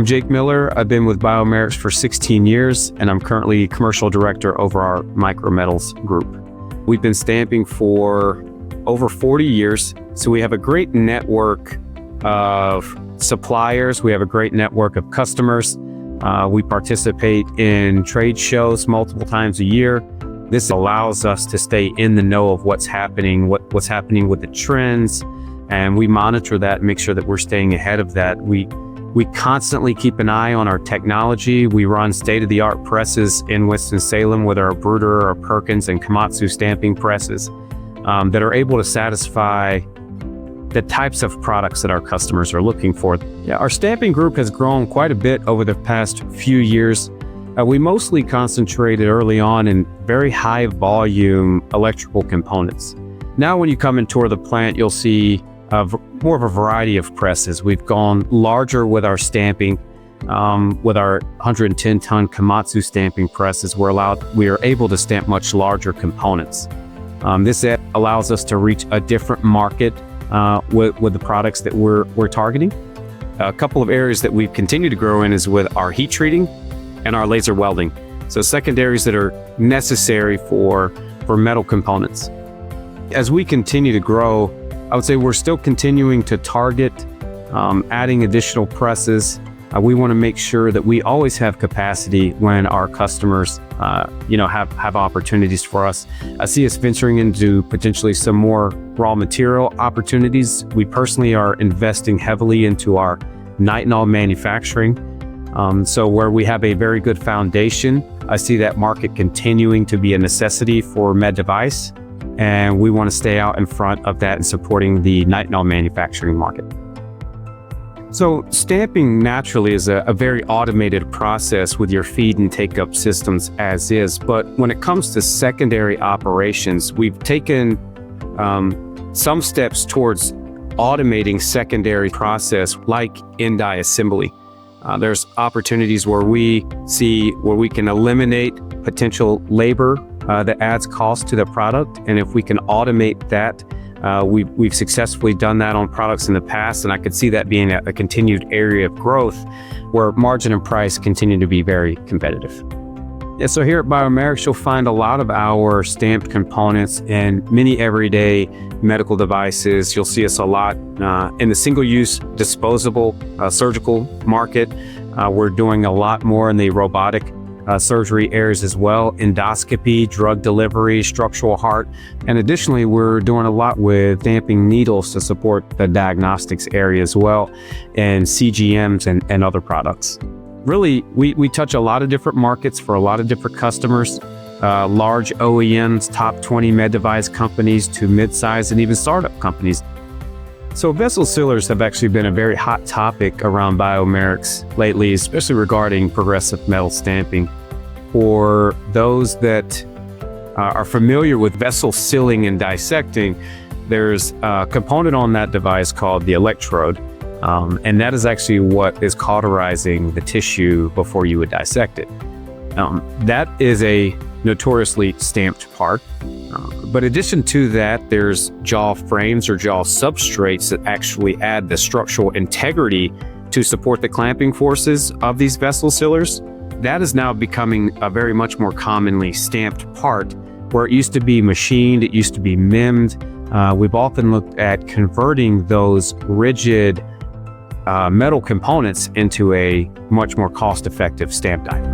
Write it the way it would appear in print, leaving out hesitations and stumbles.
I'm Jake Miller. I've been with Biomerics for 16 years, and I'm currently Commercial Director over our Micrometals group. We've been stamping for over 40 years, so we have a great network of suppliers. We have a great network of customers. We participate in trade shows multiple times a year. This allows us to stay in the know of what's happening with the trends, and we monitor that and make sure that we're staying ahead of that. We constantly keep an eye on our technology. We run state-of-the-art presses in Winston-Salem with our Bruder, our Perkins, and Komatsu stamping presses that are able to satisfy the types of products that our customers are looking for. Yeah, our stamping group has grown quite a bit over the past few years. We mostly concentrated early on in very high volume electrical components. Now when you come and tour the plant, you'll see more of a variety of presses. We've gone larger with our stamping. With our 110-ton Komatsu stamping presses, we are able to stamp much larger components. This allows us to reach a different market with the products that we're targeting. A couple of areas that we've continued to grow in is with our heat treating and our laser welding. So secondaries that are necessary for metal components. As we continue to grow, I would say we're still continuing to target adding additional presses. We want to make sure that we always have capacity when our customers, have opportunities for us. I see us venturing into potentially some more raw material opportunities. We personally are investing heavily into our nitinol manufacturing. So where we have a very good foundation, I see that market continuing to be a necessity for med device. And we want to stay out in front of that and supporting the nitinol manufacturing market. So stamping naturally is a very automated process with your feed and take-up systems as is. But when it comes to secondary operations, we've taken some steps towards automating secondary process like in-die assembly. There's opportunities where we can eliminate potential labor that adds cost to the product. And if we can automate that, we've successfully done that on products in the past. And I could see that being a continued area of growth where margin and price continue to be very competitive. Yeah, so here at Biomerics, you'll find a lot of our stamped components in many everyday medical devices. You'll see us a lot in the single-use disposable surgical market. We're doing a lot more in the robotic surgery areas as well, endoscopy, drug delivery, structural heart. And additionally, we're doing a lot with stamping needles to support the diagnostics area as well, and CGMs and other products. Really, we touch a lot of different markets for a lot of different customers, large OEMs, top 20 med device companies to mid-size and even startup companies. So vessel sealers have actually been a very hot topic around Biomerics lately, especially regarding progressive metal stamping. For those that are familiar with vessel sealing and dissecting, there's a component on that device called the electrode. And that is actually what is cauterizing the tissue before you would dissect it. That is a notoriously stamped part. But in addition to that, there's jaw frames or jaw substrates that actually add the structural integrity to support the clamping forces of these vessel sealers. That is now becoming a very much more commonly stamped part, where it used to be machined, it used to be mimed. We've often looked at converting those rigid metal components into a much more cost-effective stamp die.